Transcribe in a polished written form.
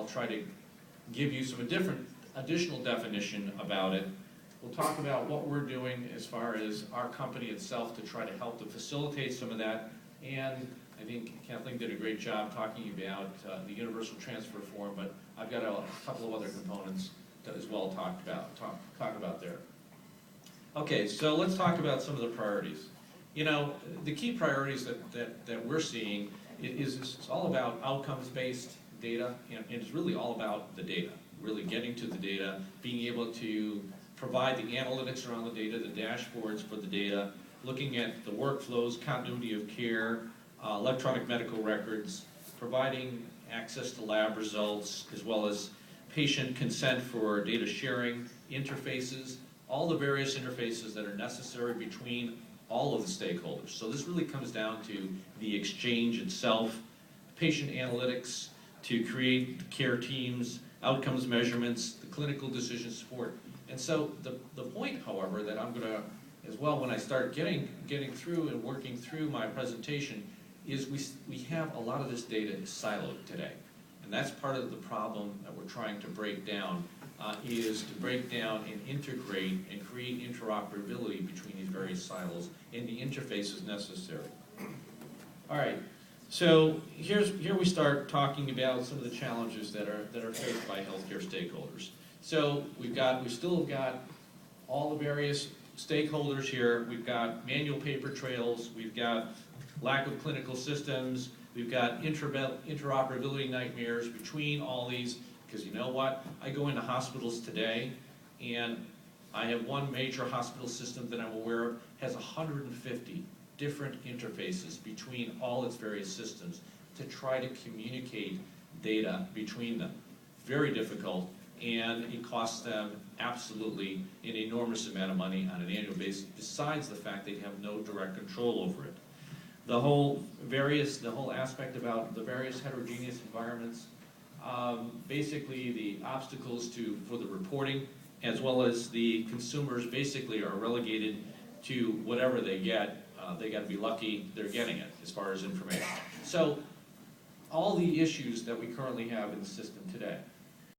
I'll try to give you some additional definition about it. We'll talk about what we're doing as far as our company itself to try to help to facilitate some of that. And I think Kathleen did a great job talking about the universal transfer form, but I've got a couple of other components to as well talk about there. Okay, so let's talk about some of the priorities. You know, the key priorities that we're seeing is it's all about outcomes-based data, and it's really all about the data, really getting to the data, being able to provide the analytics around the data, the dashboards for the data, looking at the workflows, continuity of care, electronic medical records, providing access to lab results, as well as patient consent for data sharing, interfaces, all the various interfaces that are necessary between all of the stakeholders. So this really comes down to the exchange itself, patient analytics to create care teams, outcomes measurements, the clinical decision support. And so the point, however, that I'm going to, as well, when I start getting through and working through my presentation, is we have a lot of this data is siloed today. And that's part of the problem that we're trying to break down, is to break down and integrate and create interoperability between these various silos and the interfaces necessary. All right, so here we start talking about some of the challenges that are faced by healthcare stakeholders. So we still have got all the various stakeholders here. We've got manual paper trails. We've got lack of clinical systems. We've got interoperability nightmares between all these, because you know what? I go into hospitals today, and I have one major hospital system that I'm aware of has 150 different interfaces between all its various systems to try to communicate data between them. Very difficult, and it costs them absolutely an enormous amount of money on an annual basis, besides the fact they have no direct control over it. The whole aspect about the various heterogeneous environments, basically the obstacles for the reporting, as well as the consumers basically are relegated to whatever they get. They got to be lucky they're getting it as far as information. So all the issues that we currently have in the system today.